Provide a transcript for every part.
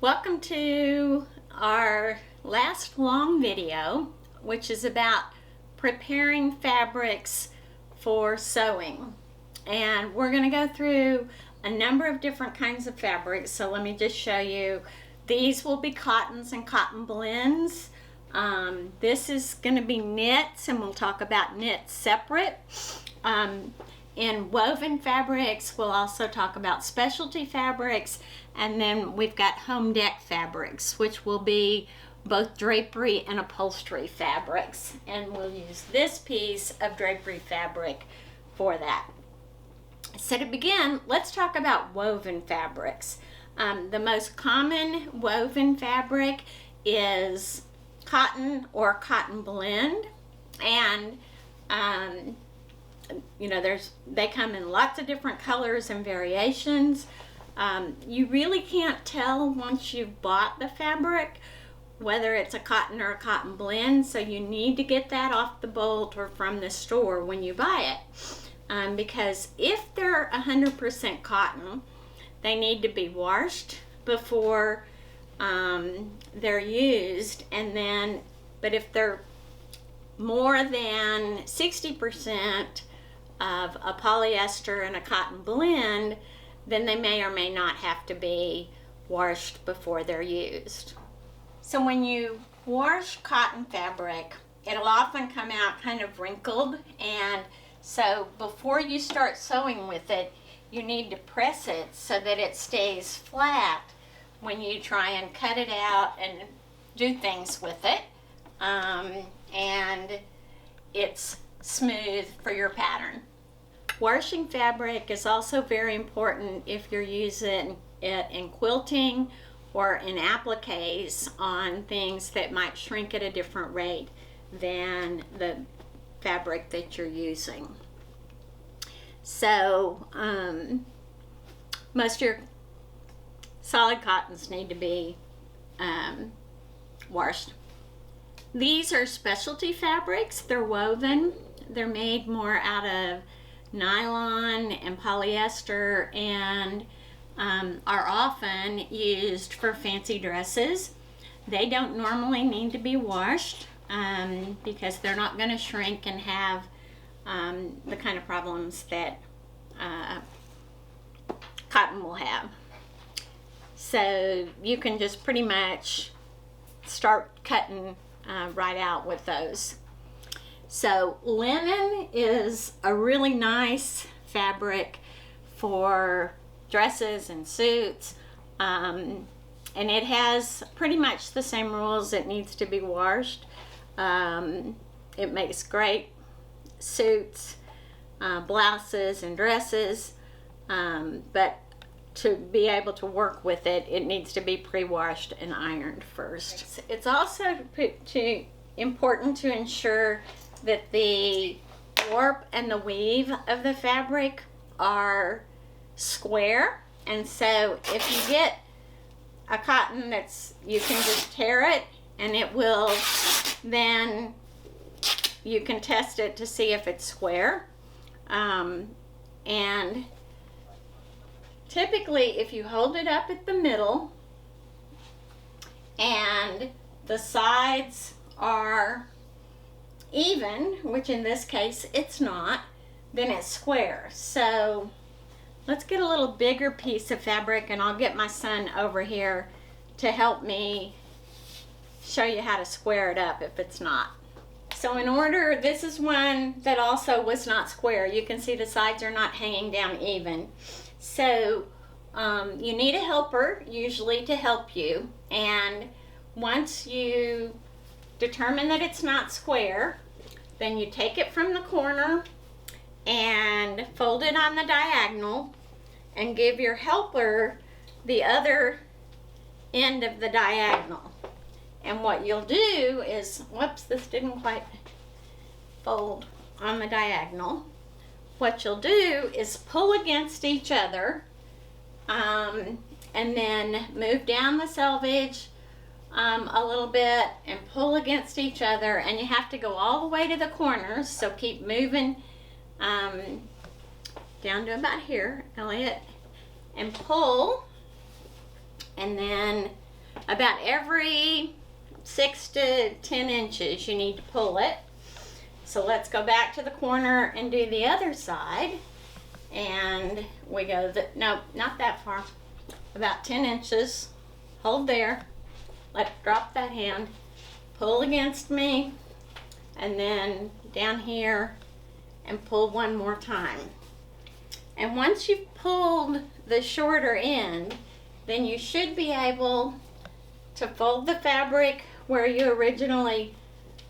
Welcome to our last long video, which is about preparing fabrics for sewing. And we're going to go through a number of different kinds of fabrics. So let me just show you. These will be cottons and cotton blends. This is going to be knits, and we'll talk about knits separate. In woven fabrics, we'll also talk about specialty fabrics, and then we've got home deck fabrics, which will be both drapery and upholstery fabrics, and we'll use this piece of drapery fabric for that. So to begin, let's talk about woven fabrics. The most common woven fabric is cotton or cotton blend, and they come in lots of different colors and variations. You really can't tell once you've bought the fabric whether it's a cotton or a cotton blend, so you need to get that off the bolt or from the store when you buy it. Because if they're 100% cotton, they need to be washed before they're used, but if they're more than 60% of a polyester and a cotton blend, then they may or may not have to be washed before they're used. So when you wash cotton fabric, it'll often come out kind of wrinkled, and so before you start sewing with it, you need to press it so that it stays flat when you try and cut it out and do things with it, and it's smooth for your pattern. Washing fabric is also very important if you're using it in quilting or in appliques on things that might shrink at a different rate than the fabric that you're using. So most of your solid cottons need to be washed. These are specialty fabrics. They're woven. They're made more out of nylon and polyester, and are often used for fancy dresses. They don't normally need to be washed because they're not going to shrink and have the kind of problems that cotton will have. So you can just pretty much start cutting right out with those. So linen is a really nice fabric for dresses and suits, and it has pretty much the same rules. It needs to be washed. It makes great suits, blouses, and dresses, but to be able to work with it, it needs to be pre-washed and ironed first. It's also important to ensure that the warp and the weave of the fabric are square, and so if you get a cotton you can just tear it and it will, then you can test it to see if it's square, and typically if you hold it up at the middle and the sides are even, which in this case it's not, then it's square. So let's get a little bigger piece of fabric, and I'll get my son over here to help me show you how to square it up if it's not. So this is one that also was not square. You can see the sides are not hanging down even. So you need a helper usually to help you, and once you determine that it's not square, then you take it from the corner and fold it on the diagonal and give your helper the other end of the diagonal. And what you'll do is, whoops, this didn't quite fold on the diagonal. What you'll do is pull against each other, and then move down the selvage a little bit and pull against each other, and you have to go all the way to the corners, so keep moving down to about here, Elliot, and pull, and then about every 6 to 10 inches you need to pull it. So let's go back to the corner and do the other side. And we go, no, not that far, about 10 inches. Hold there, drop that hand, pull against me, and then down here and pull one more time. And once you've pulled the shorter end, then you should be able to fold the fabric where you originally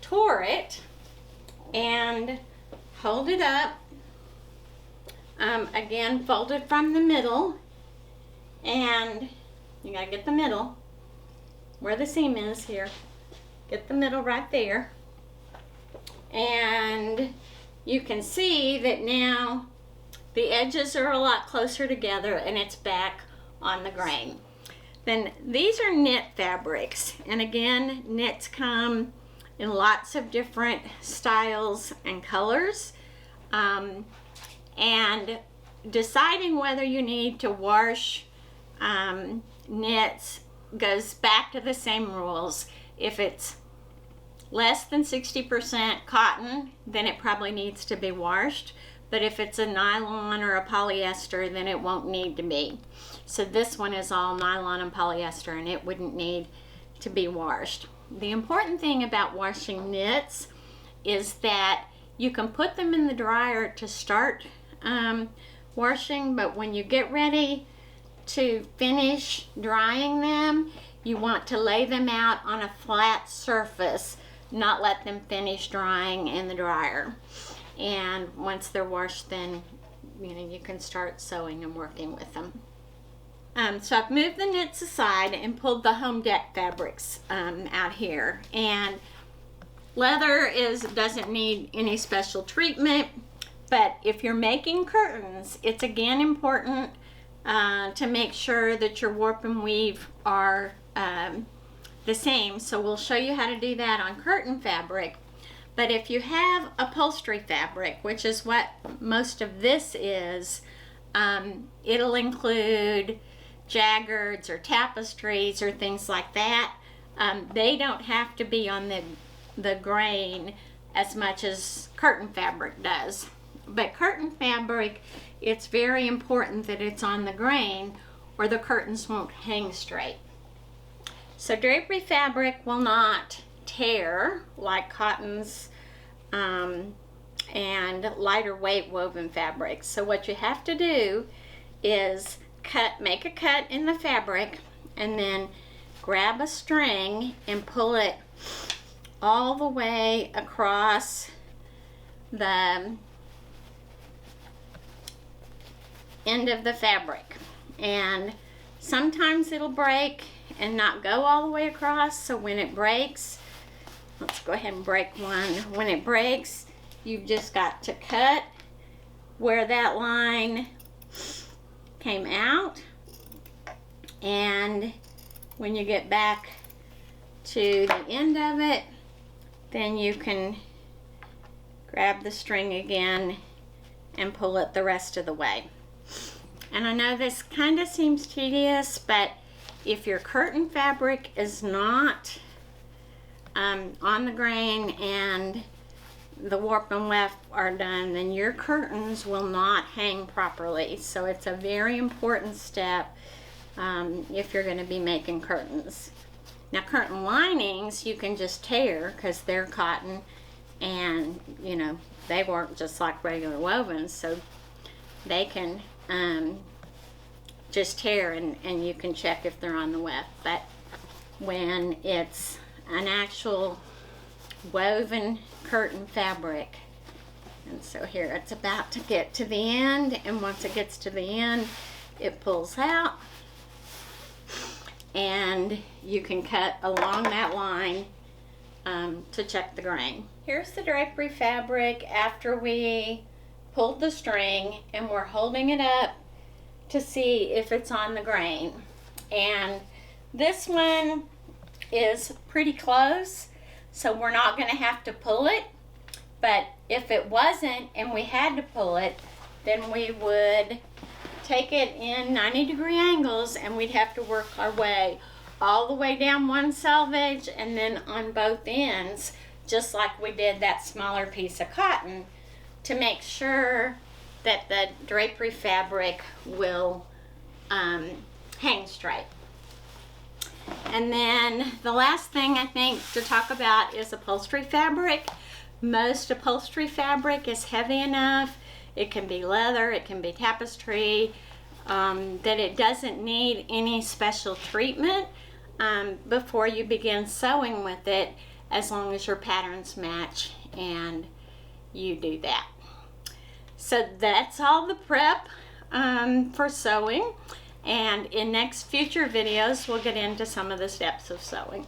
tore it and hold it up. Again, fold it from the middle, and you gotta get the middle where the seam is here. Get the middle right there. And you can see that now the edges are a lot closer together and it's back on the grain. Then these are knit fabrics, and again, knits come in lots of different styles and colors. And deciding whether you need to wash knits goes back to the same rules. If it's less than 60% cotton, then it probably needs to be washed. But if it's a nylon or a polyester, then it won't need to be. So this one is all nylon and polyester, and it wouldn't need to be washed. The important thing about washing knits is that you can put them in the dryer to start washing, but when you get ready to finish drying them, you want to lay them out on a flat surface, not let them finish drying in the dryer. And once they're washed, then you can start sewing and working with them. So I've moved the knits aside and pulled the home deck fabrics out here. And leather doesn't need any special treatment, but if you're making curtains, it's again important to make sure that your warp and weave are the same. So we'll show you how to do that on curtain fabric. But if you have upholstery fabric, which is what most of this is, it'll include jaggards or tapestries or things like that. They don't have to be on the grain as much as curtain fabric does. But curtain fabric, it's very important that it's on the grain or the curtains won't hang straight. So drapery fabric will not tear like cottons and lighter weight woven fabrics. So what you have to do is make a cut in the fabric and then grab a string and pull it all the way across the end of the fabric. And sometimes it'll break and not go all the way across, so when it breaks, let's go ahead and break one. When it breaks, you've just got to cut where that line came out, and when you get back to the end of it, then you can grab the string again and pull it the rest of the way. And I know this kind of seems tedious, but if your curtain fabric is not on the grain and the warp and weft are done, then your curtains will not hang properly. So it's a very important step if you're going to be making curtains. Now curtain linings you can just tear because they're cotton, and they work just like regular wovens, so they can just tear, and you can check if they're on the weft. But when it's an actual woven curtain fabric, and so here it's about to get to the end, and once it gets to the end, it pulls out, and you can cut along that line to check the grain. Here's the drapery fabric after we pulled the string, and we're holding it up to see if it's on the grain. And this one is pretty close, so we're not going to have to pull it. But if it wasn't and we had to pull it, then we would take it in 90-degree angles and we'd have to work our way all the way down one selvage and then on both ends, just like we did that smaller piece of cotton, to make sure that the drapery fabric will hang straight. And then the last thing I think to talk about is upholstery fabric. Most upholstery fabric is heavy enough, it can be leather, it can be tapestry, that it doesn't need any special treatment before you begin sewing with it, as long as your patterns match and you do that. So that's all the prep for sewing, and in future videos we'll get into some of the steps of sewing.